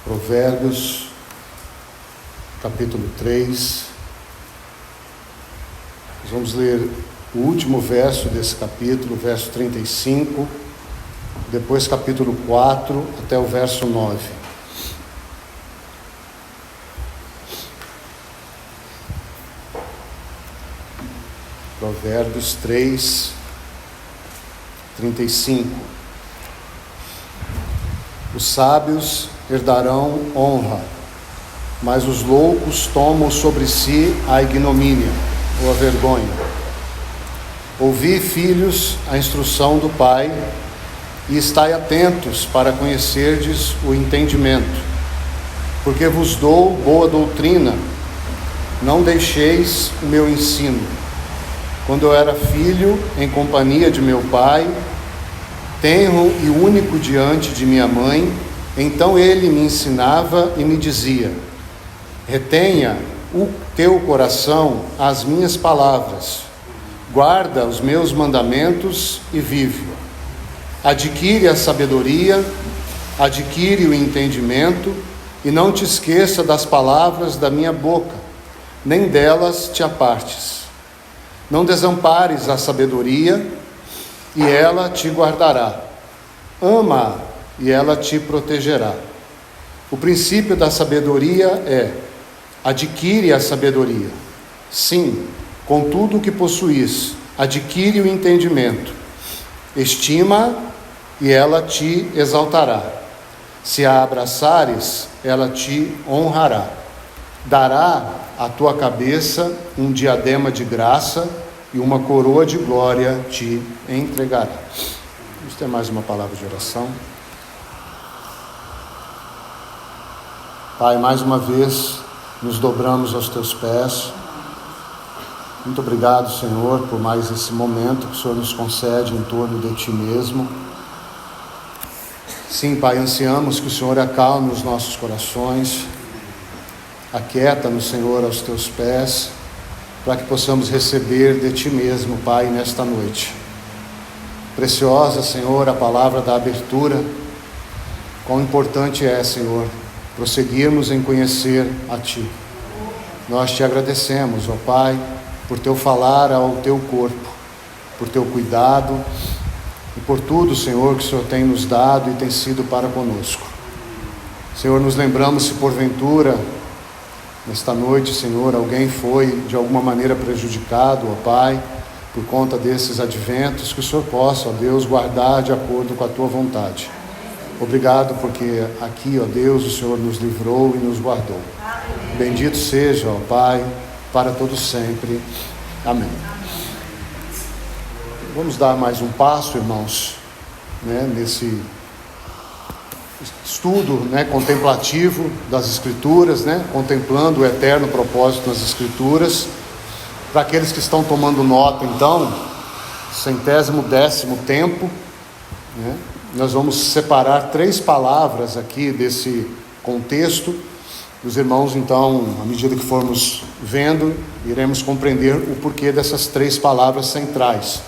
Provérbios, capítulo 3. Nós vamos ler o último verso desse capítulo, verso 35, depois capítulo 4 até o verso 9. Provérbios 3, 35. Os sábios herdarão honra, mas os loucos tomam sobre si a ignomínia ou a vergonha. Ouvi, filhos, a instrução do Pai, e estai atentos para conhecerdes o entendimento, porque vos dou boa doutrina, não deixeis o meu ensino. Quando eu era filho, em companhia de meu pai, tenro e único diante de minha mãe, então ele me ensinava e me dizia: retenha o teu coração as minhas palavras, guarda os meus mandamentos e vive. Adquire a sabedoria, adquire o entendimento, e não te esqueça das palavras da minha boca, nem delas te apartes. Não desampares a sabedoria, e ela te guardará. Ama-a, e ela te protegerá. O princípio da sabedoria é: adquire a sabedoria. Sim, com tudo o que possuís, adquire o entendimento. Estima, e ela te exaltará. Se a abraçares, ela te honrará. Dará à tua cabeça um diadema de graça, e uma coroa de glória te entregará. Vamos ter mais uma palavra de oração. Pai, mais uma vez nos dobramos aos teus pés. Muito obrigado, Senhor, por mais esse momento que o Senhor nos concede em torno de Ti mesmo. Sim, Pai, ansiamos que o Senhor acalme os nossos corações, aquieta-nos, Senhor, aos Teus pés, para que possamos receber de Ti mesmo, Pai, nesta noite. Preciosa, Senhor, a palavra da abertura. Quão importante é, Senhor, prosseguirmos em conhecer a Ti. Nós Te agradecemos, ó Pai, por Teu falar ao Teu corpo, por Teu cuidado e por tudo, Senhor, que o Senhor tem nos dado e tem sido para conosco. Senhor, nos lembramos se porventura, nesta noite, Senhor, alguém foi de alguma maneira prejudicado, ó Pai, por conta desses adventos, que o Senhor possa, ó Deus, guardar de acordo com a Tua vontade. Obrigado porque aqui, ó Deus, o Senhor nos livrou e nos guardou. Bendito seja, ó Pai, para todo sempre. Amém. Vamos dar mais um passo, irmãos, nesse estudo, contemplativo das Escrituras, contemplando o eterno propósito nas Escrituras. Para aqueles que estão tomando nota, então, 110º tempo, nós vamos separar 3 palavras aqui desse contexto. Os irmãos, então, à medida que formos vendo, iremos compreender o porquê dessas 3 palavras centrais.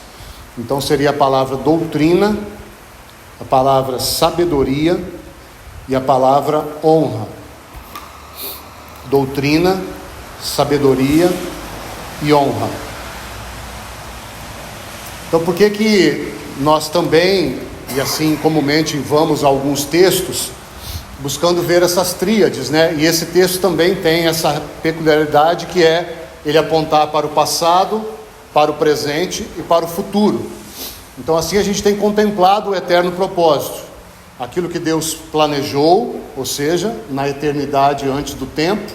Então seria a palavra doutrina, a palavra sabedoria e a palavra honra. Doutrina, sabedoria e honra. Então por que nós também, e assim comumente vamos a alguns textos, buscando ver essas tríades, E esse texto também tem essa peculiaridade, que é ele apontar para o passado, para o presente e para o futuro. Então assim a gente tem contemplado o eterno propósito, aquilo que Deus planejou, ou seja, na eternidade antes do tempo,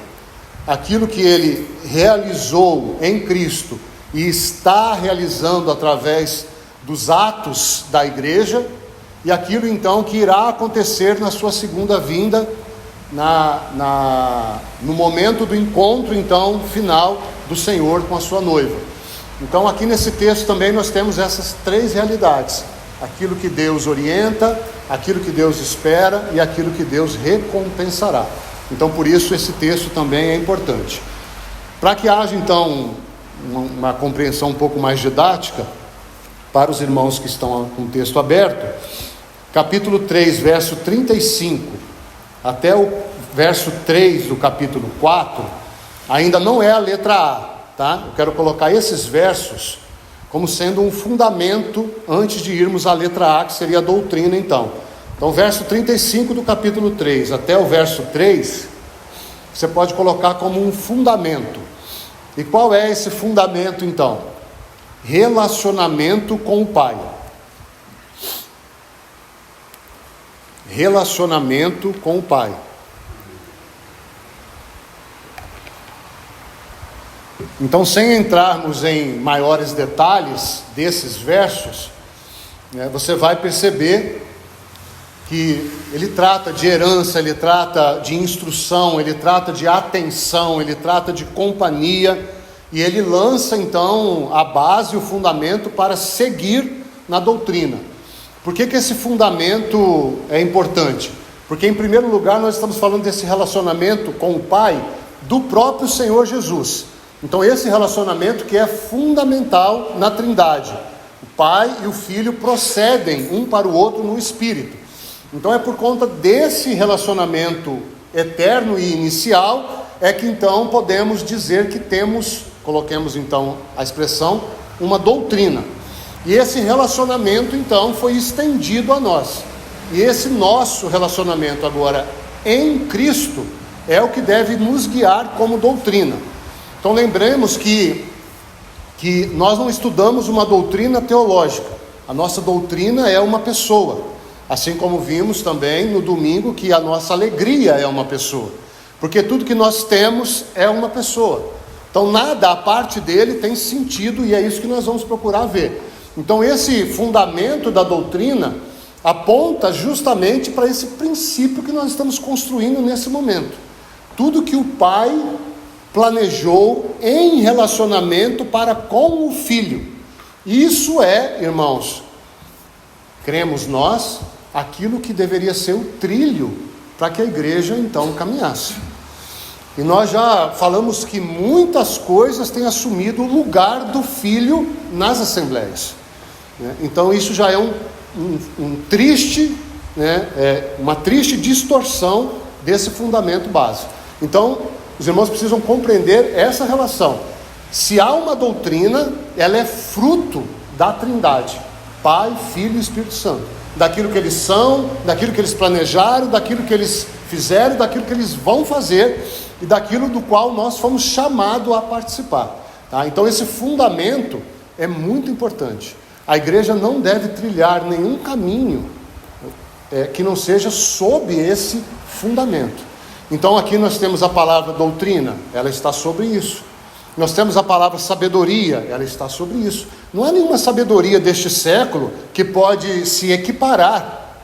aquilo que Ele realizou em Cristo e está realizando através dos atos da igreja, e aquilo então que irá acontecer na sua segunda vinda, no momento do encontro então final do Senhor com a sua noiva. Então aqui nesse texto também nós temos essas 3 realidades: aquilo que Deus orienta, aquilo que Deus espera e aquilo que Deus recompensará. Então por isso esse texto também é importante. Para que haja então uma compreensão um pouco mais didática, para os irmãos que estão com o texto aberto, capítulo 3, verso 35 até o verso 3 do capítulo 4, ainda não é a letra A, tá? Eu quero colocar esses versos como sendo um fundamento antes de irmos à letra A, que seria a doutrina então. Então, verso 35 do capítulo 3 até o verso 3, você pode colocar como um fundamento. E qual é esse fundamento então? Relacionamento com o Pai. Relacionamento com o Pai. Então, sem entrarmos em maiores detalhes desses versos, você vai perceber que ele trata de herança, ele trata de instrução, ele trata de atenção, ele trata de companhia, e ele lança então a base, o fundamento para seguir na doutrina. Por que esse fundamento é importante? Porque, em primeiro lugar, nós estamos falando desse relacionamento com o Pai do próprio Senhor Jesus. Então, esse relacionamento que é fundamental na Trindade. O Pai e o Filho procedem um para o outro no Espírito. Então, é por conta desse relacionamento eterno e inicial, é que então podemos dizer que temos, coloquemos então a expressão, uma doutrina. E esse relacionamento então foi estendido a nós. E esse nosso relacionamento agora em Cristo é o que deve nos guiar como doutrina. Então lembremos que nós não estudamos uma doutrina teológica. A nossa doutrina é uma pessoa. Assim como vimos também no domingo que a nossa alegria é uma pessoa. Porque tudo que nós temos é uma pessoa. Então nada a parte dele tem sentido, e é isso que nós vamos procurar ver. Então esse fundamento da doutrina aponta justamente para esse princípio que nós estamos construindo nesse momento. Tudo que o Pai planejou em relacionamento para com o Filho. Isso é, irmãos, cremos nós, aquilo que deveria ser o trilho para que a igreja então caminhasse. E nós já falamos que muitas coisas têm assumido o lugar do Filho nas assembleias. Então isso já é uma triste distorção desse fundamento básico. Então, os irmãos precisam compreender essa relação. Se há uma doutrina, ela é fruto da Trindade, Pai, Filho e Espírito Santo. Daquilo que eles são, daquilo que eles planejaram, daquilo que eles fizeram, daquilo que eles vão fazer e daquilo do qual nós fomos chamados a participar. Tá? Então esse fundamento é muito importante. A igreja não deve trilhar nenhum caminho que não seja sob esse fundamento. Então aqui nós temos a palavra doutrina, ela está sobre isso. Nós temos a palavra sabedoria, ela está sobre isso. Não há nenhuma sabedoria deste século que pode se equiparar,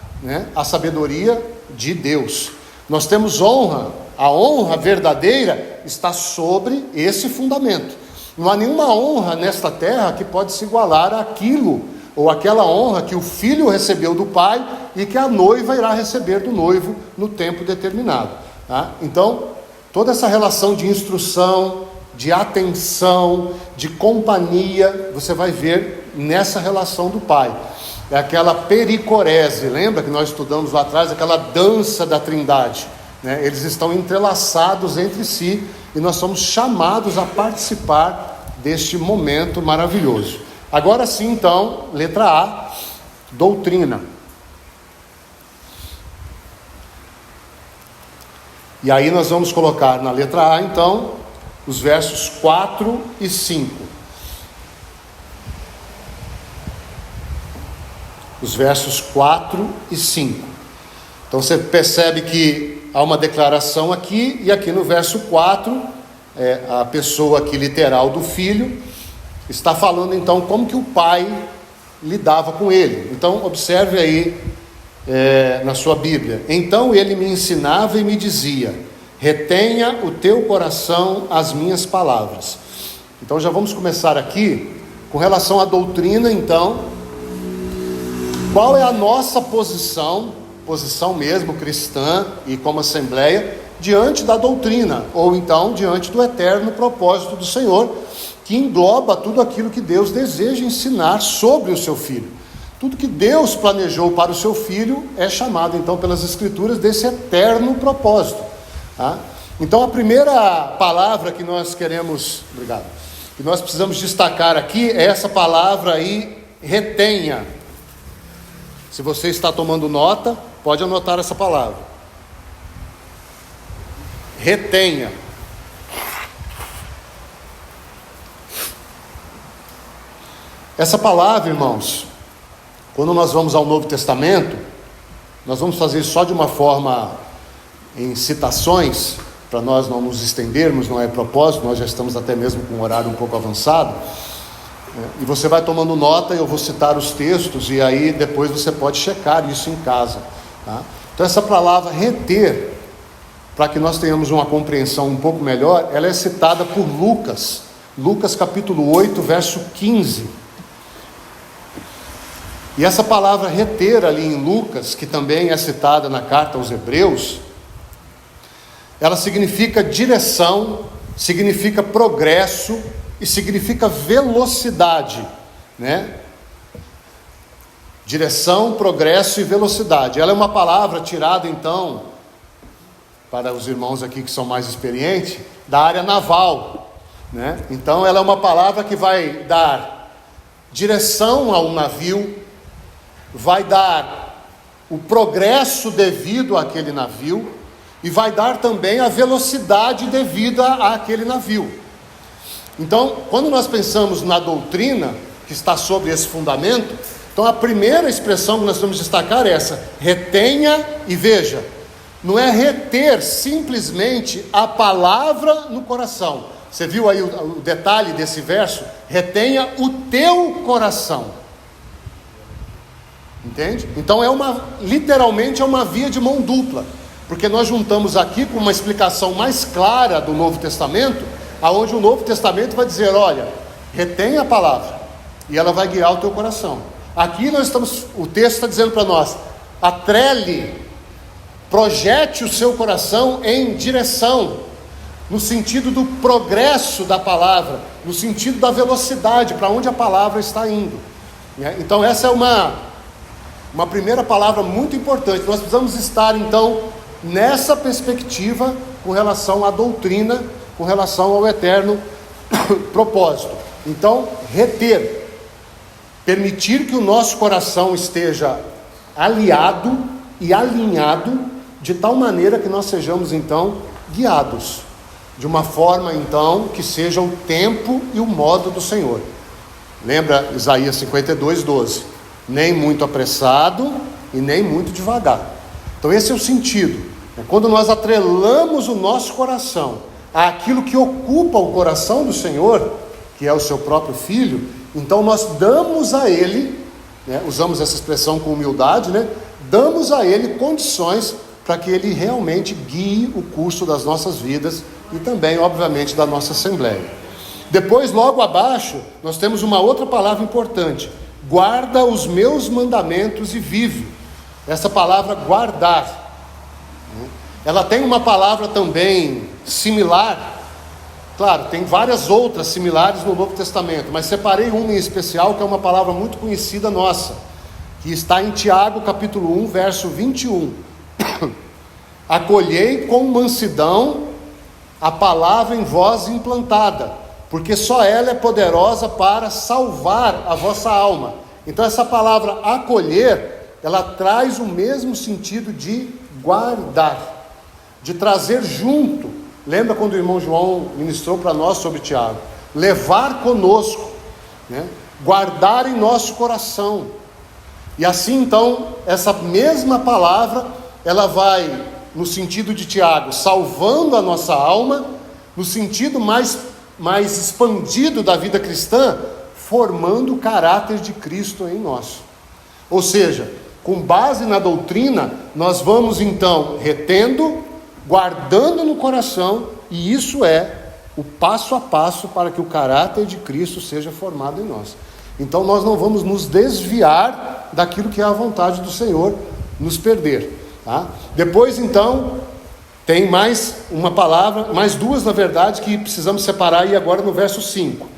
à sabedoria de Deus. Nós temos honra, a honra verdadeira está sobre esse fundamento. Não há nenhuma honra nesta terra que pode se igualar àquilo, ou aquela honra que o filho recebeu do pai e que a noiva irá receber do noivo no tempo determinado. Tá? Então, toda essa relação de instrução, de atenção, de companhia, você vai ver nessa relação do Pai. É aquela pericorese, lembra que nós estudamos lá atrás, aquela dança da Trindade, Eles estão entrelaçados entre si e nós somos chamados a participar deste momento maravilhoso. Agora sim, então, letra A, doutrina. E aí nós vamos colocar na letra A, então, os versos 4 e 5. Os versos 4 e 5. Então você percebe que há uma declaração aqui, e aqui no verso 4, a pessoa aqui literal do filho, está falando então como que o pai lidava com ele. Então observe aí na sua Bíblia. Então ele me ensinava e me dizia: retenha o teu coração as minhas palavras. Então já vamos começar aqui com relação à doutrina. Então, qual é a nossa posição mesmo cristã e como assembleia, diante da doutrina, ou então diante do eterno propósito do Senhor, que engloba tudo aquilo que Deus deseja ensinar sobre o seu Filho. Tudo que Deus planejou para o seu Filho é chamado então pelas Escrituras desse eterno propósito. Tá? Então a primeira palavra que nós queremos, que nós precisamos destacar aqui é essa palavra aí, retenha. Se você está tomando nota, pode anotar essa palavra. Retenha. Essa palavra, irmãos, quando nós vamos ao Novo Testamento, nós vamos fazer só de uma forma em citações, para nós não nos estendermos, não é propósito, nós já estamos até mesmo com um horário um pouco avançado, e você vai tomando nota, eu vou citar os textos, e aí depois você pode checar isso em casa, tá? Então essa palavra reter, para que nós tenhamos uma compreensão um pouco melhor, ela é citada por Lucas, capítulo 8, verso 15, e essa palavra reter ali em Lucas, que também é citada na carta aos Hebreus, ela significa direção, significa progresso e significa velocidade, né? Direção, progresso e velocidade. Ela é uma palavra tirada então, para os irmãos aqui que são mais experientes, da área naval, né? Então ela é uma palavra que vai dar direção ao navio, vai dar o progresso devido àquele navio e vai dar também a velocidade devida àquele navio. Então, quando nós pensamos na doutrina que está sobre esse fundamento, então a primeira expressão que nós vamos destacar é essa: retenha. E veja, não é reter simplesmente a palavra no coração. Você viu aí o detalhe desse verso? Retenha o teu coração. Entende? Então literalmente é uma via de mão dupla, porque nós juntamos aqui com uma explicação mais clara do Novo Testamento, aonde o Novo Testamento vai dizer: olha, retenha a palavra, e ela vai guiar o teu coração. Aqui o texto está dizendo para nós: atrele, projete o seu coração em direção, no sentido do progresso da palavra, no sentido da velocidade, para onde a palavra está indo. Então essa é uma primeira palavra muito importante. Nós precisamos estar então nessa perspectiva com relação à doutrina, com relação ao eterno propósito. Então, reter, permitir que o nosso coração esteja aliado e alinhado, de tal maneira que nós sejamos então guiados, de uma forma então que seja o tempo e o modo do Senhor. Lembra Isaías 52, 12? Nem muito apressado e nem muito devagar. Então esse é o sentido. Quando nós atrelamos o nosso coração àquilo que ocupa o coração do Senhor, que é o seu próprio Filho, então nós damos a Ele, usamos essa expressão com humildade, damos a Ele condições para que Ele realmente guie o curso das nossas vidas e também, obviamente, da nossa Assembleia. Depois, logo abaixo, nós temos uma outra palavra importante: guarda os meus mandamentos e vive. Essa palavra guardar, ela tem uma palavra também similar. Claro, tem várias outras similares no Novo Testamento, mas separei uma em especial, que é uma palavra muito conhecida nossa, que está em Tiago capítulo 1, verso 21. Acolhei com mansidão a palavra em vós implantada, porque só ela é poderosa para salvar a vossa alma. Então essa palavra acolher, ela traz o mesmo sentido de guardar, de trazer junto. Lembra quando o irmão João ministrou para nós sobre Tiago? Levar conosco, guardar em nosso coração. E assim então, essa mesma palavra, ela vai no sentido de Tiago, salvando a nossa alma, no sentido mais expandido da vida cristã, formando o caráter de Cristo em nós. Ou seja, com base na doutrina, nós vamos então retendo, guardando no coração, e isso é o passo a passo para que o caráter de Cristo seja formado em nós. Então nós não vamos nos desviar daquilo que é a vontade do Senhor, nos perder, tá? Depois então tem mais uma palavra, mais duas na verdade, que precisamos separar aí agora no verso 5.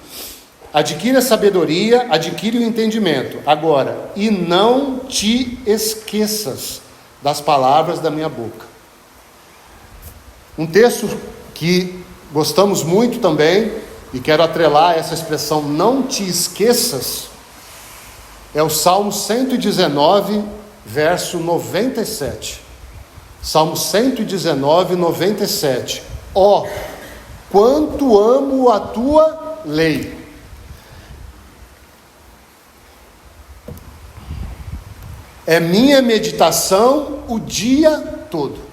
Adquire a sabedoria, adquire o entendimento. Agora, e não te esqueças das palavras da minha boca. Um texto que gostamos muito também, e quero atrelar essa expressão, não te esqueças, é o Salmo 119, verso 97. Salmo 119, 97. Ó, quanto amo a tua lei. É minha meditação o dia todo.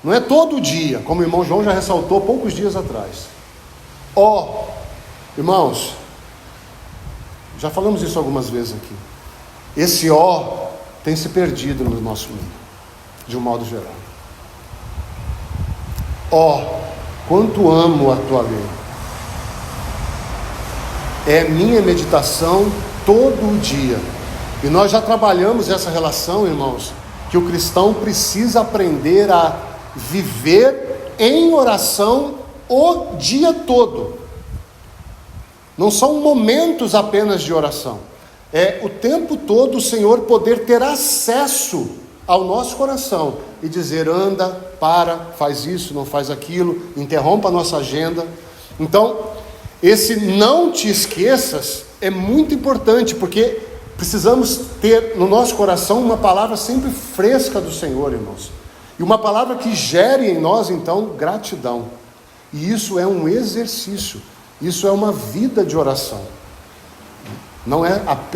Não é todo dia, como o irmão João já ressaltou poucos dias atrás. Ó, irmãos, já falamos isso algumas vezes aqui. Esse ó tem se perdido no nosso mundo, de um modo geral. Ó, quanto amo a tua lei. É minha meditação todo o dia. E nós já trabalhamos essa relação, irmãos, que o cristão precisa aprender a viver em oração o dia todo. Não são momentos apenas de oração. É o tempo todo o Senhor poder ter acesso ao nosso coração e dizer: anda, para, faz isso, não faz aquilo, interrompa a nossa agenda. Então, esse não te esqueças é muito importante, porque precisamos ter no nosso coração uma palavra sempre fresca do Senhor, irmãos. E uma palavra que gere em nós, então, gratidão. E isso é um exercício. Isso é uma vida de oração.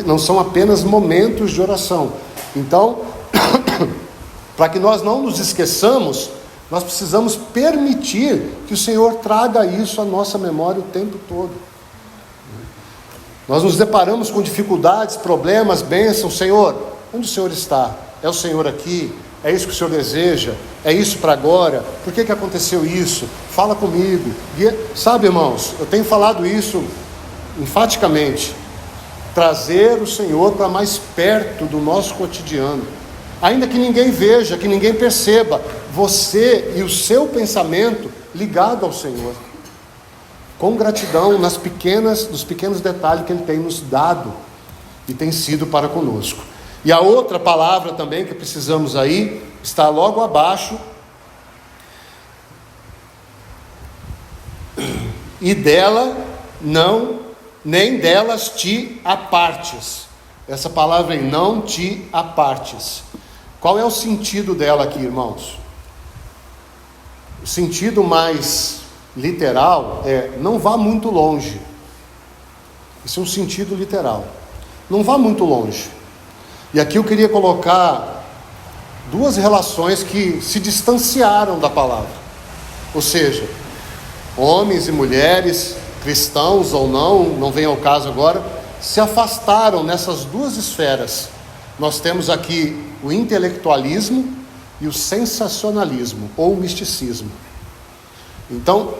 Não são apenas momentos de oração. Então, para que nós não nos esqueçamos, nós precisamos permitir que o Senhor traga isso à nossa memória o tempo todo. Nós nos deparamos com dificuldades, problemas, bênçãos. Senhor, onde o Senhor está? É o Senhor aqui? É isso que o Senhor deseja? É isso para agora? Por que aconteceu isso? Fala comigo. Sabe, irmãos, eu tenho falado isso enfaticamente. Trazer o Senhor para mais perto do nosso cotidiano. Ainda que ninguém veja, que ninguém perceba, você e o seu pensamento ligado ao Senhor. Com gratidão nos pequenos detalhes que Ele tem nos dado e tem sido para conosco. E a outra palavra também que precisamos aí, está logo abaixo. E dela não, nem delas te apartes. Essa palavra aí, não te apartes. Qual é o sentido dela aqui, irmãos? O sentido mais literal é: não vá muito longe. Isso é um sentido literal. Não vá muito longe. E aqui eu queria colocar duas relações que se distanciaram da palavra. Ou seja, homens e mulheres, cristãos ou não vem ao caso agora, se afastaram nessas duas esferas. Nós temos aqui o intelectualismo e o sensacionalismo, ou misticismo. Então,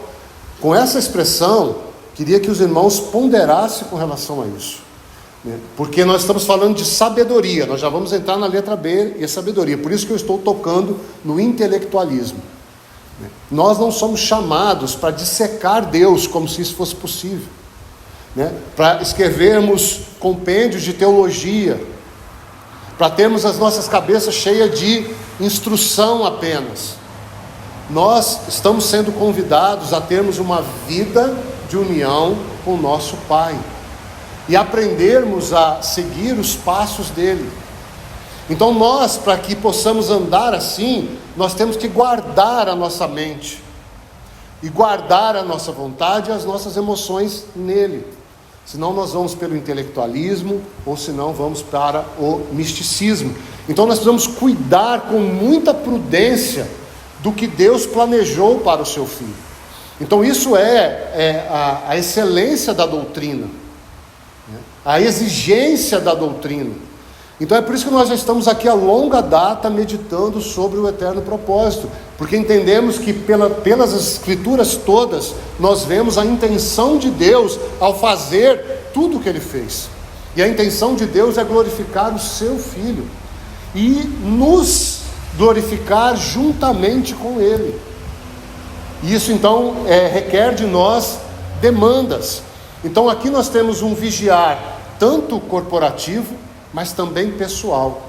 com essa expressão, queria que os irmãos ponderassem com relação a isso. Porque nós estamos falando de sabedoria, nós já vamos entrar na letra B e a sabedoria, por isso que eu estou tocando no intelectualismo. Nós não somos chamados para dissecar Deus como se isso fosse possível, para escrevermos compêndios de teologia, para termos as nossas cabeças cheias de instrução apenas. Nós estamos sendo convidados a termos uma vida de união com o nosso Pai e aprendermos a seguir os passos dele. Então nós, para que possamos andar assim, nós temos que guardar a nossa mente e guardar a nossa vontade e as nossas emoções nele. Senão nós vamos pelo intelectualismo, ou senão vamos para o misticismo. Então nós precisamos cuidar com muita prudência do que Deus planejou para o seu filho. Então isso é a excelência da doutrina, a exigência da doutrina. Então é por isso que nós já estamos aqui a longa data meditando sobre o eterno propósito, porque entendemos que pelas escrituras todas nós vemos a intenção de Deus ao fazer tudo o que Ele fez. E a intenção de Deus é glorificar o seu Filho e nos glorificar juntamente com Ele. E isso então requer de nós demandas. Então aqui nós temos um vigiar tanto corporativo, mas também pessoal.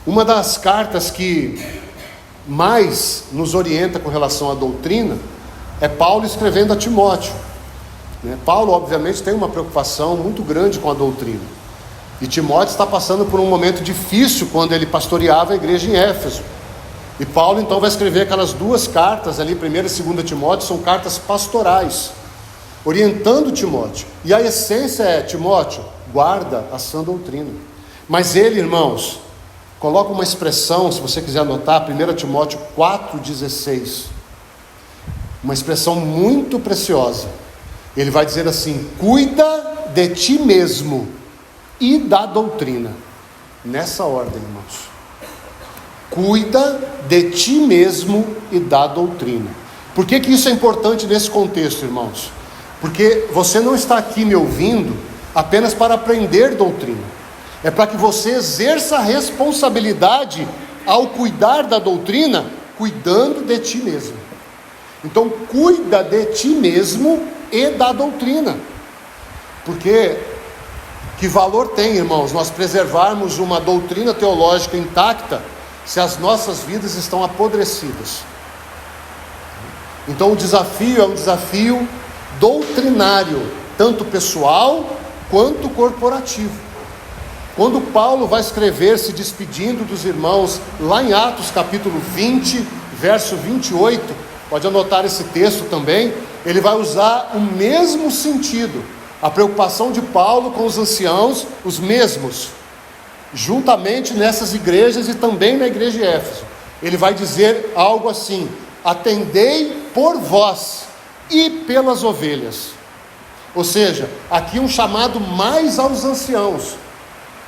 Uma das cartas que mais nos orienta com relação à doutrina é Paulo escrevendo a Timóteo. Paulo, obviamente, tem uma preocupação muito grande com a doutrina. E Timóteo está passando por um momento difícil quando ele pastoreava a igreja em Éfeso. E Paulo, então, vai escrever aquelas 2 cartas ali, 1ª e 2ª Timóteo, são cartas pastorais, orientando Timóteo. E a essência é: Timóteo, guarda a sã doutrina. Mas ele, irmãos, coloca uma expressão, se você quiser anotar, 1 Timóteo 4,16. Uma expressão muito preciosa. Ele vai dizer assim: cuida de ti mesmo e da doutrina. Nessa ordem, irmãos. Cuida de ti mesmo e da doutrina. Por que isso é importante nesse contexto, irmãos? Porque você não está aqui me ouvindo apenas para aprender doutrina. É para que você exerça a responsabilidade ao cuidar da doutrina, cuidando de ti mesmo. Então, cuida de ti mesmo e da doutrina. Porque que valor tem, irmãos, nós preservarmos uma doutrina teológica intacta se as nossas vidas estão apodrecidas? Então o desafio é um desafio doutrinário, tanto pessoal quanto corporativo. Quando Paulo vai escrever se despedindo dos irmãos, lá em Atos capítulo 20, verso 28, pode anotar esse texto também, ele vai usar o mesmo sentido. A preocupação de Paulo com os anciãos, os mesmos, juntamente nessas igrejas e também na igreja de Éfeso. Ele vai dizer algo assim: atendei por vós e pelas ovelhas. Ou seja, aqui um chamado mais aos anciãos,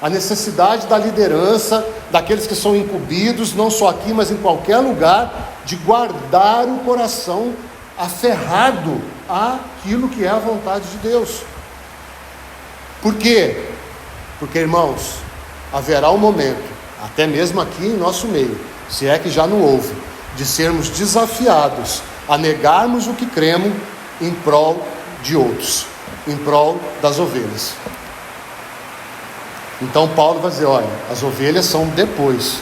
a necessidade da liderança, daqueles que são incumbidos, não só aqui, mas em qualquer lugar, de guardar o coração aferrado àquilo que é a vontade de Deus. Por quê? Porque, irmãos, haverá um momento, até mesmo aqui em nosso meio, se é que já não houve, de sermos desafiados a negarmos o que cremos em prol de outros, em prol das ovelhas. Então Paulo vai dizer: olha, as ovelhas são depois,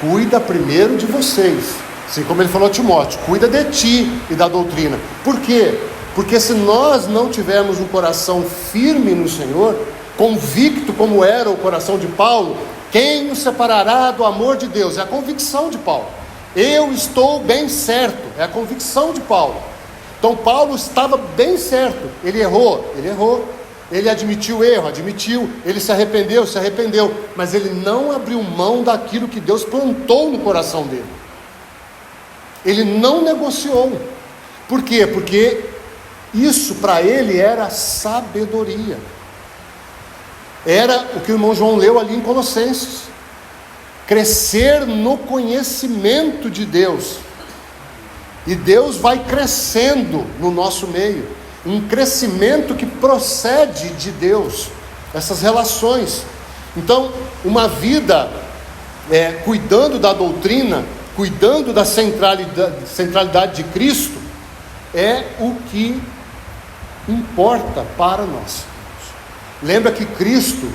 cuida primeiro de vocês, assim como ele falou a Timóteo, cuida de ti e da doutrina. Por quê? Porque se nós não tivermos um coração firme no Senhor, convicto como era o coração de Paulo, quem nos separará do amor de Deus? É a convicção de Paulo. Eu estou bem certo, é a convicção de Paulo. Então Paulo estava bem certo, ele errou, ele admitiu o erro, admitiu, ele se arrependeu, mas ele não abriu mão daquilo que Deus plantou no coração dele. Ele não negociou. Por quê? Porque isso para ele era sabedoria. Era o que o irmão João leu ali em Colossenses: crescer no conhecimento de Deus. E Deus vai crescendo no nosso meio, um crescimento que procede de Deus, essas relações. Então, uma vida cuidando da doutrina, cuidando da centralidade de Cristo, é o que importa para nós. Lembra que Cristo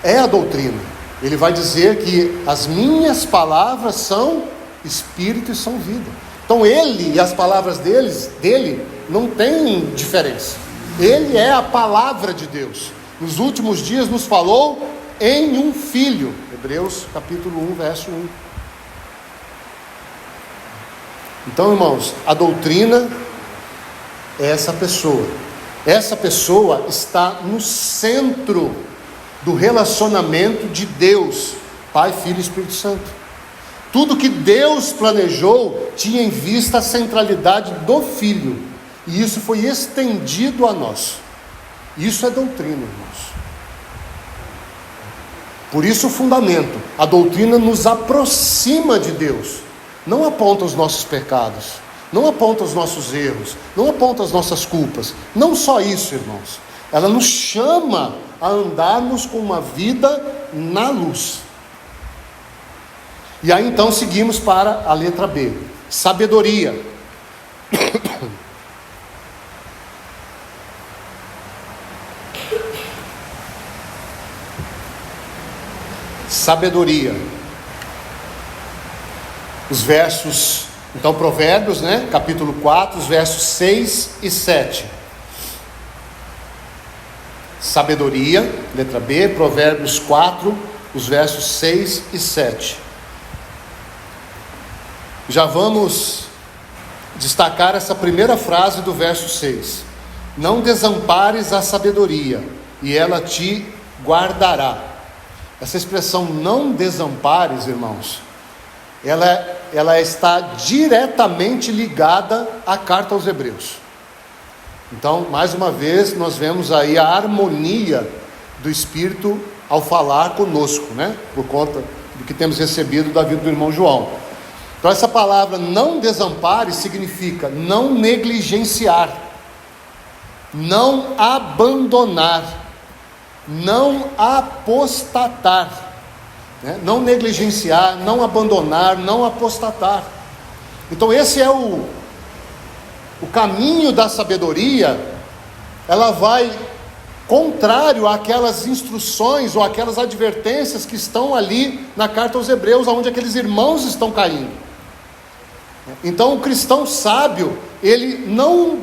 é a doutrina. Ele vai dizer que as minhas palavras são espírito e são vida. Então ele e as palavras dele não tem diferença. Ele é a palavra de Deus. Nos últimos dias nos falou em um filho. Hebreus capítulo 1, verso 1. Então, irmãos, a doutrina é essa pessoa. Essa pessoa está no centro do relacionamento de Deus, Pai, Filho e Espírito Santo. Tudo que Deus planejou tinha em vista a centralidade do Filho, e isso foi estendido a nós. Isso é doutrina, irmãos. Por isso o fundamento: a doutrina nos aproxima de Deus, não aponta os nossos pecados, não aponta os nossos erros, não aponta as nossas culpas. Não só isso, irmãos, ela nos chama a andarmos com uma vida na luz. E aí então seguimos para a letra B: sabedoria. Sabedoria. os versos, então Provérbios, capítulo 4, os versos 6 e 7. Sabedoria, letra B, Provérbios 4, os versos 6 e 7. Já vamos destacar essa primeira frase do verso 6. Não desampares a sabedoria, e ela te guardará. Essa expressão não desampares, irmãos, ela está diretamente ligada à carta aos Hebreus. Então, mais uma vez, nós vemos aí a harmonia do Espírito ao falar conosco, por conta do que temos recebido da vida do irmão João. Então, essa palavra não desampare significa não negligenciar, não abandonar, não apostatar, não negligenciar, não abandonar, não apostatar. Então esse é o caminho da sabedoria. Ela vai contrário àquelas instruções ou aquelas advertências que estão ali na carta aos Hebreus, onde aqueles irmãos estão caindo. Então o cristão sábio, ele não,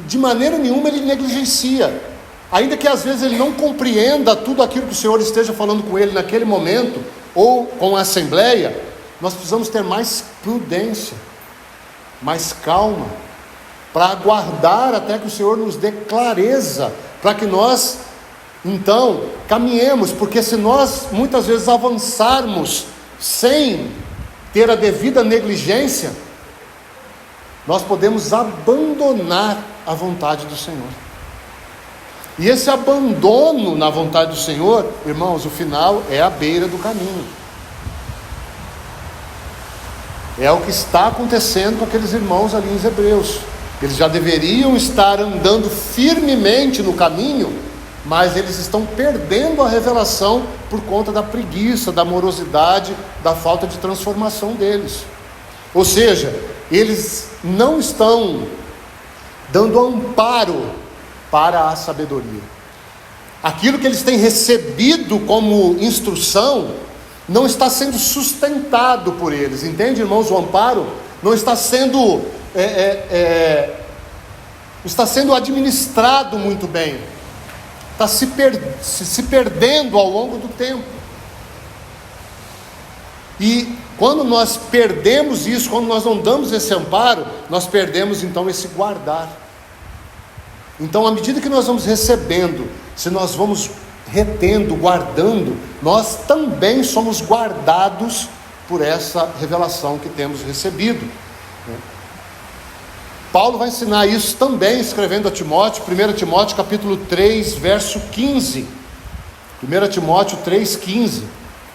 de maneira nenhuma, ele negligencia, ainda que às vezes ele não compreenda tudo aquilo que o Senhor esteja falando com ele naquele momento, ou com a assembleia. Nós precisamos ter mais prudência, mais calma, para aguardar até que o Senhor nos dê clareza, para que nós então caminhemos, porque se nós muitas vezes avançarmos sem ter a devida negligência, nós podemos abandonar a vontade do Senhor. E esse abandono na vontade do Senhor, irmãos, o final é a beira do caminho. É o que está acontecendo com aqueles irmãos ali em Hebreus. Eles já deveriam estar andando firmemente no caminho, mas eles estão perdendo a revelação por conta da preguiça, da morosidade, da falta de transformação deles. Ou seja, eles não estão dando amparo para a sabedoria. Aquilo que eles têm recebido como instrução não está sendo sustentado por eles. Entende, irmãos? O amparo não está sendo está sendo administrado muito bem. Está se perdendo ao longo do tempo. E quando nós perdemos isso, quando nós não damos esse amparo, nós perdemos então esse guardar. Então, à medida que nós vamos recebendo, se nós vamos retendo, guardando, nós também somos guardados por essa revelação que temos recebido. Paulo vai ensinar isso também, escrevendo a Timóteo, 1 Timóteo capítulo 3, verso 15. 1 Timóteo 3, 15.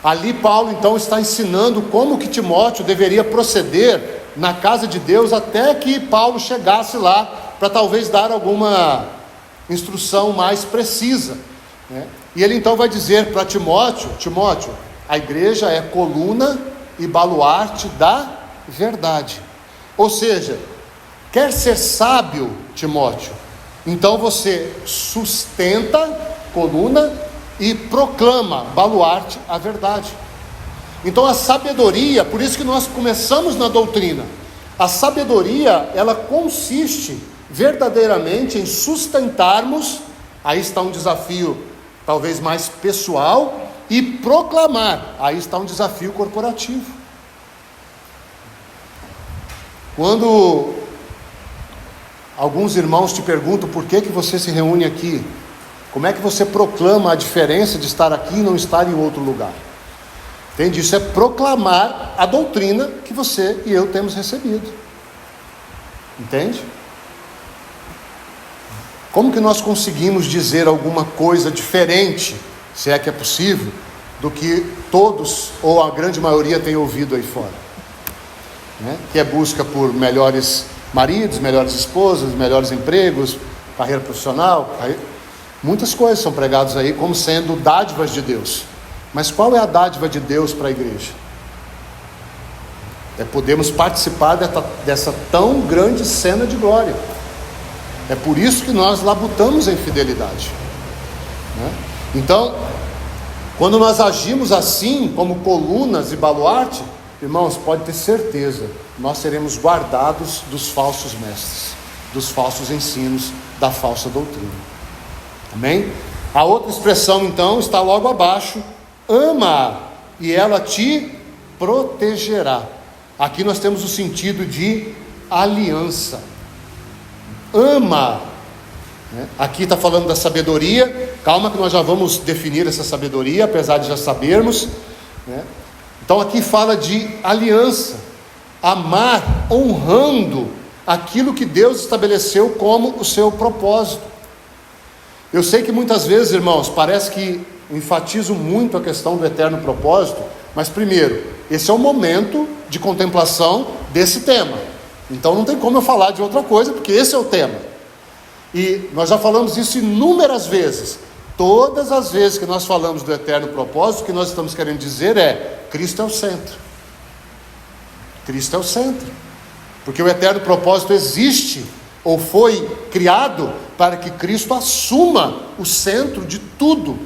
Ali Paulo então está ensinando como que Timóteo deveria proceder na casa de Deus, até que Paulo chegasse lá, para talvez dar alguma instrução mais precisa, E ele então vai dizer para Timóteo: Timóteo, a igreja é coluna e baluarte da verdade. Ou seja, quer ser sábio, Timóteo, então você sustenta, coluna, e proclama, baluarte, a verdade. Então a sabedoria, por isso que nós começamos na doutrina, a sabedoria, ela consiste verdadeiramente em sustentarmos, aí está um desafio talvez mais pessoal, e proclamar, aí está um desafio corporativo. Quando alguns irmãos te perguntam por que você se reúne aqui, como é que você proclama a diferença de estar aqui e não estar em outro lugar? Entende? Isso é proclamar a doutrina que você e eu temos recebido. Entende? Como que nós conseguimos dizer alguma coisa diferente, se é que é possível, do que todos, ou a grande maioria, tem ouvido aí fora? Que é busca por melhores maridos, melhores esposas, melhores empregos, carreira profissional, muitas coisas são pregadas aí como sendo dádivas de Deus. Mas qual é a dádiva de Deus para a igreja? É podermos participar dessa tão grande cena de glória. É por isso que nós labutamos em fidelidade, Então, quando nós agimos assim, como colunas e baluarte, irmãos, pode ter certeza, nós seremos guardados dos falsos mestres, dos falsos ensinos, da falsa doutrina. Amém? A outra expressão então está logo abaixo: ama e ela te protegerá. Aqui nós temos o sentido de aliança. Ama, né? Aqui está falando da sabedoria. Calma que nós já vamos definir essa sabedoria, apesar de já sabermos, né? Então aqui fala de aliança, amar honrando aquilo que Deus estabeleceu como o seu propósito. Eu sei que muitas vezes, irmãos, parece que eu enfatizo muito a questão do eterno propósito, mas primeiro, esse é o momento de contemplação desse tema, então não tem como eu falar de outra coisa, porque esse é o tema, e nós já falamos isso inúmeras vezes. Todas as vezes que nós falamos do eterno propósito, o que nós estamos querendo dizer é: Cristo é o centro. Cristo é o centro, porque o eterno propósito existe, ou foi criado, para que Cristo assuma o centro de tudo,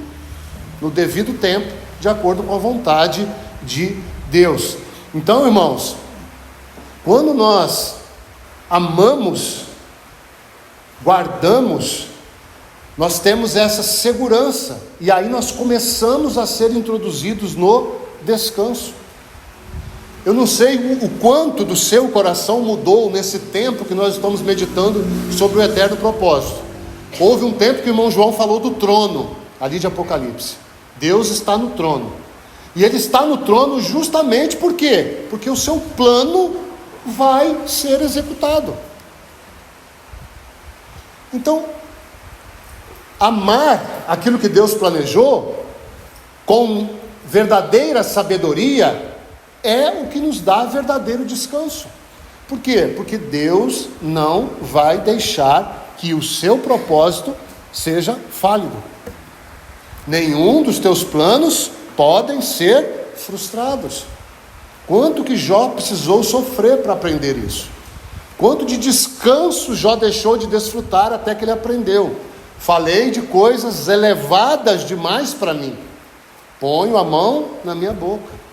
no devido tempo, de acordo com a vontade de Deus. Então, irmãos, quando nós amamos, guardamos, nós temos essa segurança, e aí nós começamos a ser introduzidos no descanso. Eu não sei o quanto do seu coração mudou nesse tempo que nós estamos meditando sobre o eterno propósito. Houve um tempo que o irmão João falou do trono, ali de Apocalipse. Deus está no trono, e Ele está no trono justamente por quê? Porque o seu plano vai ser executado. Então, amar aquilo que Deus planejou com verdadeira sabedoria é o que nos dá verdadeiro descanso. Por quê? Porque Deus não vai deixar que o seu propósito seja falido. Nenhum dos teus planos podem ser frustrados. Quanto que Jó precisou sofrer para aprender isso? Quanto de descanso Jó deixou de desfrutar até que ele aprendeu? Falei de coisas elevadas demais para mim, ponho a mão na minha boca.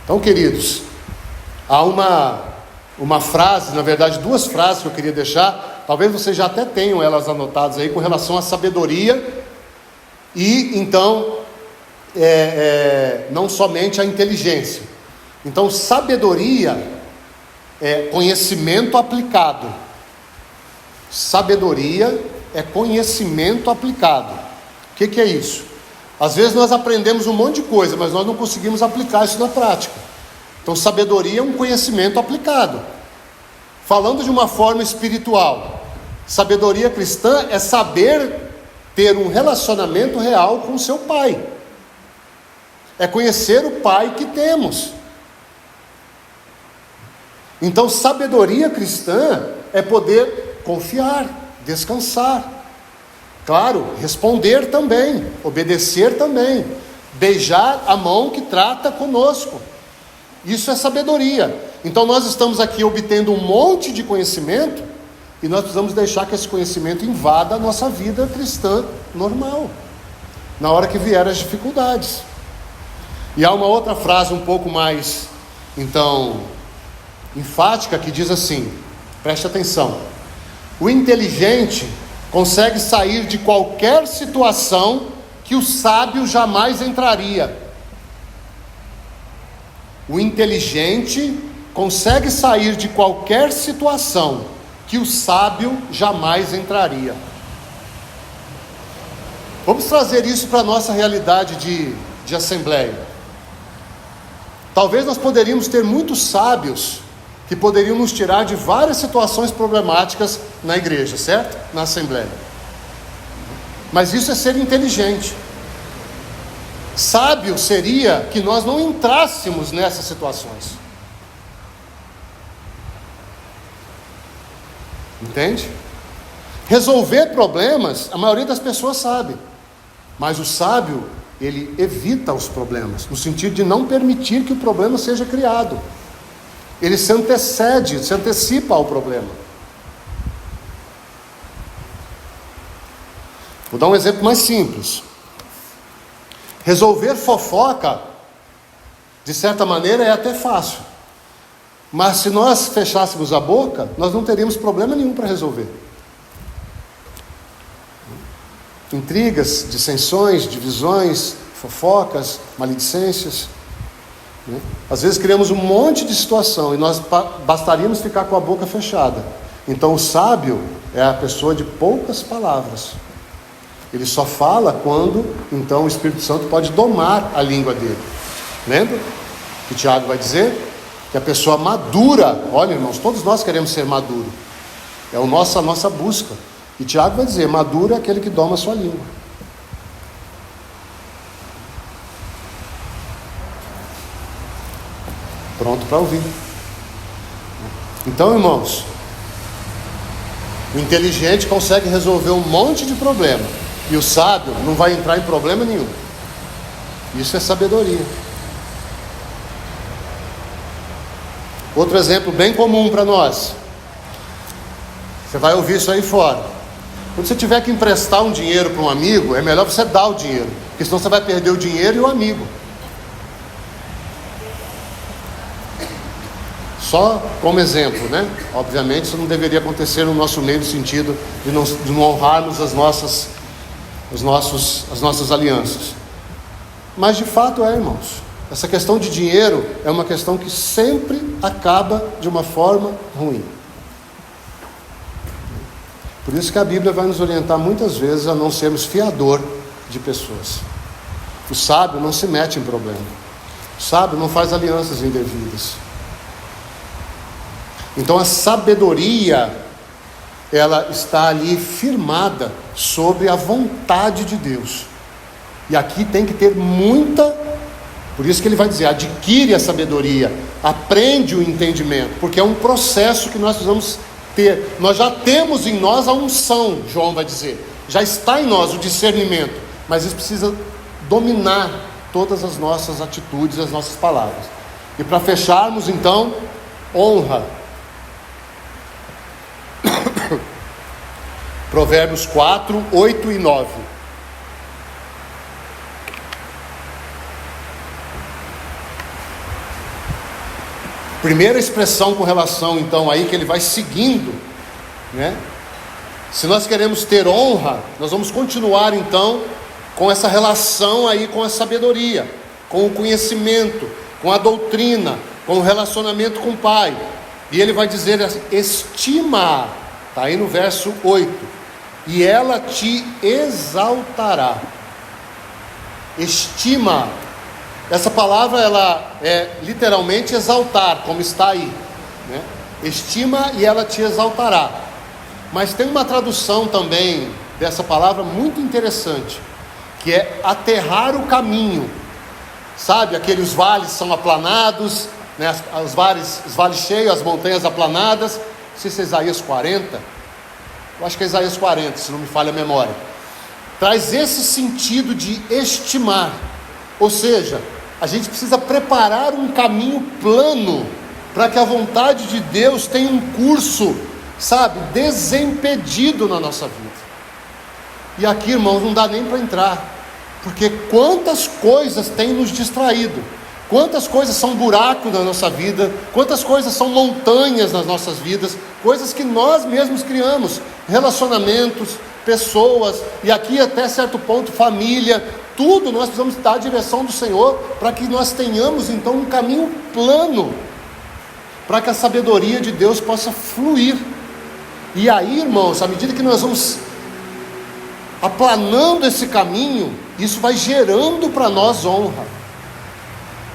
Então, queridos, há uma frase, na verdade duas frases que eu queria deixar, talvez vocês já até tenham elas anotadas aí, com relação à sabedoria e então não somente a inteligência. Então, sabedoria é conhecimento aplicado. Sabedoria é conhecimento aplicado. O que é isso? Às vezes nós aprendemos um monte de coisa, mas nós não conseguimos aplicar isso na prática. Então, sabedoria é um conhecimento aplicado. Falando de uma forma espiritual, sabedoria cristã é saber ter um relacionamento real com o seu Pai. É conhecer o Pai que temos. Então, sabedoria cristã é poder confiar, descansar. Claro, responder também, obedecer também, beijar a mão que trata conosco. Isso é sabedoria. Então nós estamos aqui obtendo um monte de conhecimento, e nós precisamos deixar que esse conhecimento invada a nossa vida cristã normal, na hora que vier as dificuldades. E há uma outra frase um pouco mais, então, enfática, que diz assim, preste atenção: o inteligente consegue sair de qualquer situação que o sábio jamais entraria. O inteligente consegue sair de qualquer situação que o sábio jamais entraria. Vamos trazer isso para a nossa realidade de assembleia. Talvez nós poderíamos ter muitos sábios que poderiam nos tirar de várias situações problemáticas na igreja, certo? Na assembleia. Mas isso é ser inteligente. Sábio seria que nós não entrássemos nessas situações. Entende? Resolver problemas, a maioria das pessoas sabe. Mas o sábio, ele evita os problemas, no sentido de não permitir que o problema seja criado. Ele se antecede, se antecipa ao problema. Vou dar um exemplo mais simples. Resolver fofoca De certa maneira é até fácil. Mas se nós fechássemos a boca, nós não teríamos problema nenhum para resolver. Intrigas, dissensões, divisões, fofocas, maledicências, né? Às vezes criamos um monte de situação e nós bastaríamos ficar com a boca fechada. Então o sábio é a pessoa de poucas palavras. Ele só fala quando, então, o Espírito Santo pode domar a língua dele. Lembra que Tiago vai dizer? Que a pessoa madura, olha, irmãos, todos nós queremos ser maduros. É a nossa busca. E Tiago vai dizer, maduro é aquele que doma a sua língua. Pronto para ouvir. Então, irmãos, o inteligente consegue resolver um monte de problema, e o sábio não vai entrar em problema nenhum. Isso é sabedoria. Outro exemplo bem comum para nós. Você vai ouvir isso aí fora. Quando você tiver que emprestar um dinheiro para um amigo, é melhor você dar o dinheiro, porque senão você vai perder o dinheiro e o amigo. Só como exemplo, né? Obviamente isso não deveria acontecer no nosso meio, no sentido de não honrarmos as nossas alianças. Mas de fato irmãos, essa questão de dinheiro é uma questão que sempre acaba de uma forma ruim. Por isso que a Bíblia vai nos orientar muitas vezes a não sermos fiador de pessoas. O sábio não se mete em problema. O sábio não faz alianças indevidas. Então a sabedoria, ela está ali firmada sobre a vontade de Deus. E aqui tem que ter muita, por isso que ele vai dizer, adquire a sabedoria, aprende o entendimento, porque é um processo que nós precisamos ter. Nós já temos em nós a unção, João vai dizer, já está em nós o discernimento, mas isso precisa dominar todas as nossas atitudes, as nossas palavras. E para fecharmos então, honra. Provérbios 4, 8 e 9. Primeira expressão com relação então aí que ele vai seguindo, né? Se nós queremos ter honra, nós vamos continuar então com essa relação aí com a sabedoria, com o conhecimento, com a doutrina, com o relacionamento com o Pai. E ele vai dizer assim, estima, está aí no verso 8, e ela te exaltará. Estima, essa palavra ela é literalmente exaltar, como está aí, né? Estima e ela te exaltará. Mas tem uma tradução também dessa palavra muito interessante, que é aterrar o caminho. Sabe, aqueles vales são aplanados, né? Os vales cheios, as montanhas aplanadas. Não sei se é Isaías 40, eu acho que é Isaías 40, se não me falha a memória. Traz esse sentido de estimar, ou seja, a gente precisa preparar um caminho plano, para que a vontade de Deus tenha um curso, sabe, desimpedido na nossa vida. E aqui, irmãos, não dá nem para entrar, porque quantas coisas têm nos distraído, quantas coisas são buracos na nossa vida, quantas coisas são montanhas nas nossas vidas, coisas que nós mesmos criamos, relacionamentos, pessoas, e aqui até certo ponto família, tudo nós precisamos dar a direção do Senhor, para que nós tenhamos então um caminho plano, para que a sabedoria de Deus possa fluir. E aí, irmãos, à medida que nós vamos aplanando esse caminho, isso vai gerando para nós honra.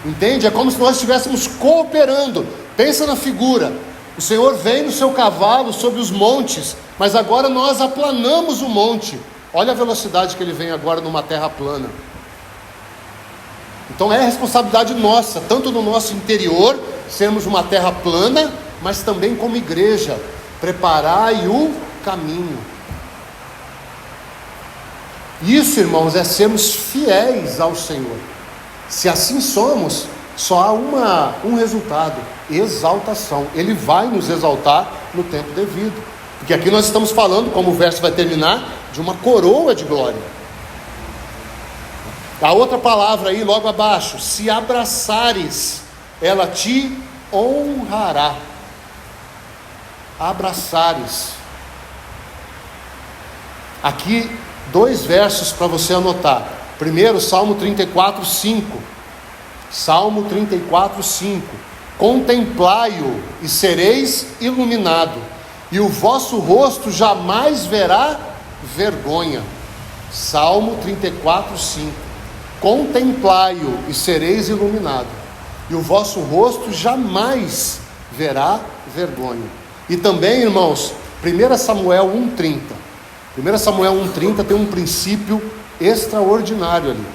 Entende? É como se nós estivéssemos cooperando. Pensa na figura. O Senhor vem no seu cavalo sobre os montes, mas agora nós aplanamos o monte. Olha a velocidade que ele vem agora numa terra plana. Então é responsabilidade nossa, tanto no nosso interior, sermos uma terra plana, mas também como igreja, preparai o caminho. Isso, irmãos, é sermos fiéis ao Senhor. Se assim somos, só há um resultado: exaltação. Ele vai nos exaltar no tempo devido, porque aqui nós estamos falando, como o verso vai terminar, de uma coroa de glória. A outra palavra aí, logo abaixo, se abraçares, ela te honrará. Abraçares. Aqui, 2 versos para você anotar. Primeiro, Salmo 34, 5. Salmo 34, 5. Contemplai-o e sereis iluminado, e o vosso rosto jamais verá vergonha. Salmo 34, 5. Contemplai-o e sereis iluminado, e o vosso rosto jamais verá vergonha. E também, irmãos, 1 Samuel 1,30. 1 Samuel 1,30 tem um princípio extraordinário ali.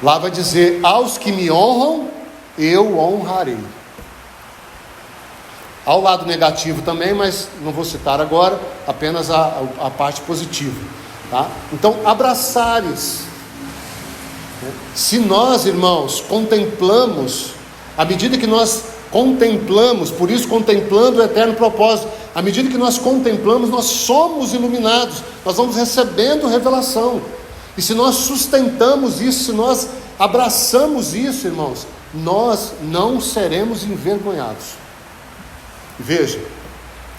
Lá vai dizer: aos que me honram, eu honrarei. Há o lado negativo também, mas não vou citar agora, apenas a parte positiva, tá? Então, abraçares. Se nós, irmãos, contemplamos, à medida que nós contemplamos, por isso contemplando o eterno propósito, à medida que nós contemplamos, nós somos iluminados, nós vamos recebendo revelação. E se nós sustentamos isso, se nós abraçamos isso, irmãos, nós não seremos envergonhados. Veja,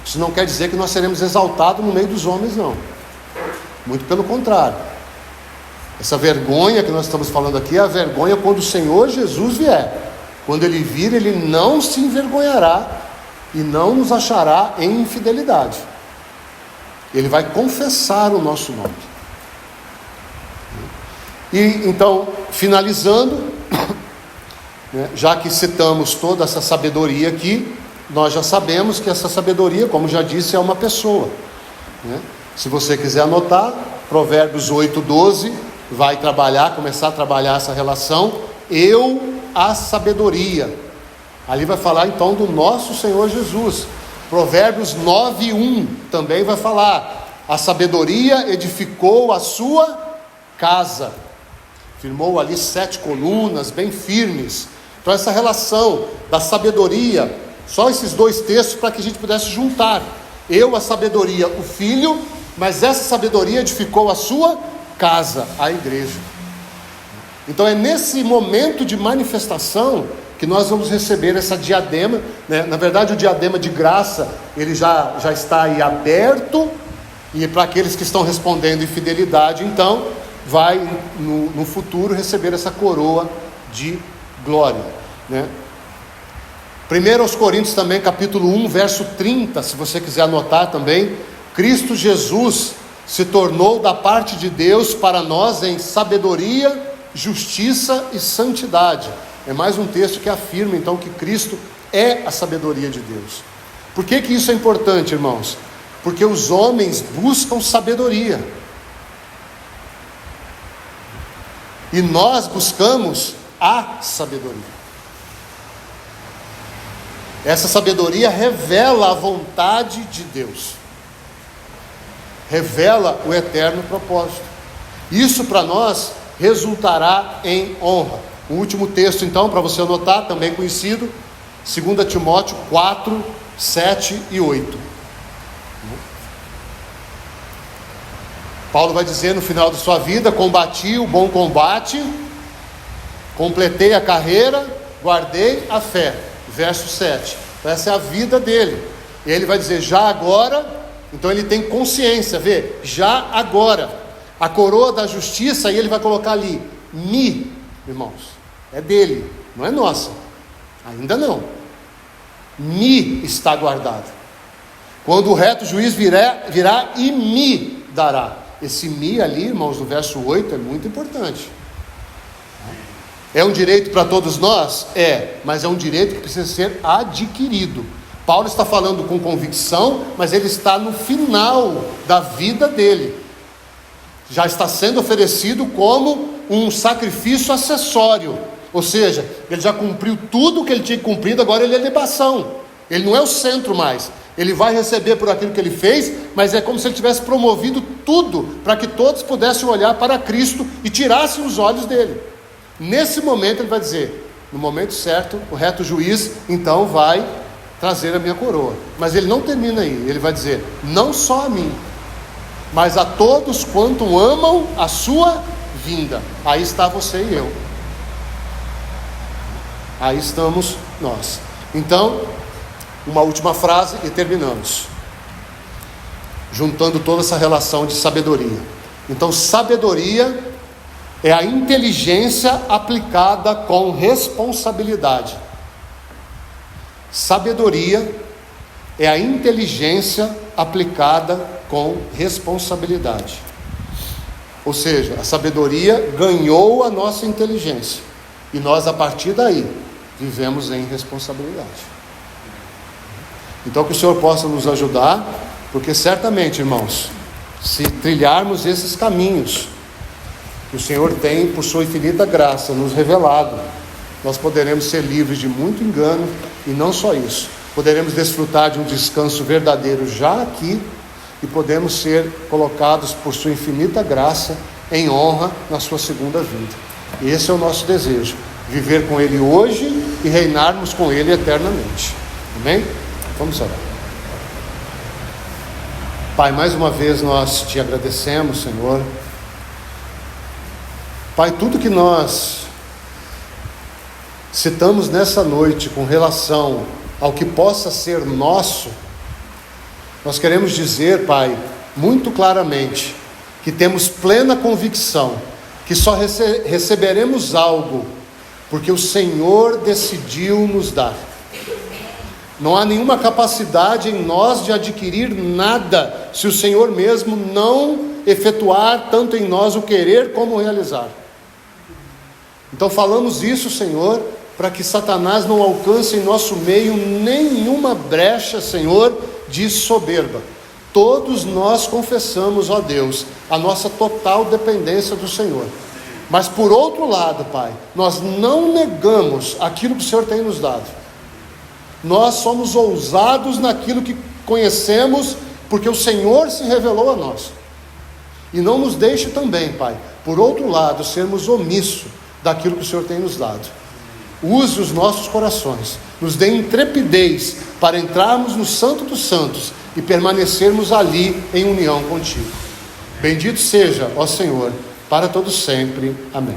isso não quer dizer que nós seremos exaltados no meio dos homens, não. Muito pelo contrário. Essa vergonha que nós estamos falando aqui é a vergonha quando o Senhor Jesus vier. Quando Ele vir, Ele não se envergonhará e não nos achará em infidelidade. Ele vai confessar o nosso nome. E então, finalizando, já que citamos toda essa sabedoria aqui, nós já sabemos que essa sabedoria, como já disse, é uma pessoa. Se você quiser anotar, Provérbios 8:12, vai começar a trabalhar essa relação. Eu, a sabedoria. Ali vai falar então do nosso Senhor Jesus. Provérbios 9:1 também vai falar: a sabedoria edificou a sua casa, firmou ali 7 colunas bem firmes. Então essa relação da sabedoria, só esses 2 textos para que a gente pudesse juntar. Eu, a sabedoria, o Filho, mas essa sabedoria edificou a sua casa, a igreja. Então é nesse momento de manifestação que nós vamos receber essa diadema, Na verdade, o diadema de graça, ele já está aí aberto, e para aqueles que estão respondendo em fidelidade, então vai no futuro receber essa coroa de glória, 1 aos Coríntios também, capítulo 1, verso 30, se você quiser anotar também: Cristo Jesus se tornou da parte de Deus para nós em sabedoria, justiça e santidade. É mais um texto que afirma então que Cristo é a sabedoria de Deus. Por que isso é importante, irmãos? Porque os homens buscam sabedoria, e nós buscamos a sabedoria. Essa sabedoria revela a vontade de Deus, revela o eterno propósito. Isso para nós resultará em honra. O último texto então, para você anotar, também conhecido, 2 Timóteo 4, 7 e 8. Paulo vai dizer no final de sua vida: combati o bom combate, completei a carreira, guardei a fé. Verso 7. Então essa é a vida dele. E ele vai dizer: já agora. Então ele tem consciência, vê, já agora, a coroa da justiça, e ele vai colocar ali, irmãos, é dele, não é nossa, ainda não, me está guardada. Quando o reto juiz virá e me dará. Esse me ali, irmãos, no verso 8, é muito importante. É um direito para todos nós? É, mas é um direito que precisa ser adquirido. Paulo está falando com convicção, mas ele está no final da vida dele. Já está sendo oferecido como um sacrifício acessório. Ou seja, ele já cumpriu tudo o que ele tinha cumprido, agora ele é libação. Ele não é o centro mais. Ele vai receber por aquilo que ele fez, mas é como se ele tivesse promovido tudo para que todos pudessem olhar para Cristo e tirassem os olhos dele. Nesse momento ele vai dizer, no momento certo, o reto juiz então vai trazer a minha coroa. Mas ele não termina aí, ele vai dizer, não só a mim, mas a todos quanto amam a sua vinda. Aí está você e eu. Aí estamos nós. Então, uma última frase e terminamos. Juntando toda essa relação de sabedoria. Então, sabedoria é a inteligência aplicada com responsabilidade. Sabedoria é a inteligência aplicada com responsabilidade. Ou seja, a sabedoria ganhou a nossa inteligência. E nós, a partir daí, vivemos em responsabilidade. Então, que o Senhor possa nos ajudar, porque certamente, irmãos, se trilharmos esses caminhos que o Senhor tem, por sua infinita graça, nos revelado, nós poderemos ser livres de muito engano, e não só isso, poderemos desfrutar de um descanso verdadeiro já aqui, e podemos ser colocados por sua infinita graça em honra na sua segunda vinda. E esse é o nosso desejo, viver com Ele hoje e reinarmos com Ele eternamente. Amém? Vamos orar. Pai, mais uma vez nós te agradecemos, Senhor. Pai, tudo que nós citamos nessa noite com relação ao que possa ser nosso, nós queremos dizer, Pai, muito claramente, que temos plena convicção que só receberemos algo porque o Senhor decidiu nos dar. Não há nenhuma capacidade em nós de adquirir nada, se o Senhor mesmo não efetuar tanto em nós o querer como o realizar. Então falamos isso, Senhor, para que Satanás não alcance em nosso meio nenhuma brecha, Senhor, de soberba. Todos nós confessamos, ó Deus, a nossa total dependência do Senhor. Mas por outro lado, Pai, nós não negamos aquilo que o Senhor tem nos dado. Nós somos ousados naquilo que conhecemos, porque o Senhor se revelou a nós. E não nos deixe também, Pai, por outro lado, sermos omissos daquilo que o Senhor tem nos dado. Use os nossos corações, nos dê intrepidez para entrarmos no Santo dos Santos e permanecermos ali em união contigo. Bendito seja, ó Senhor, para todos sempre. Amém.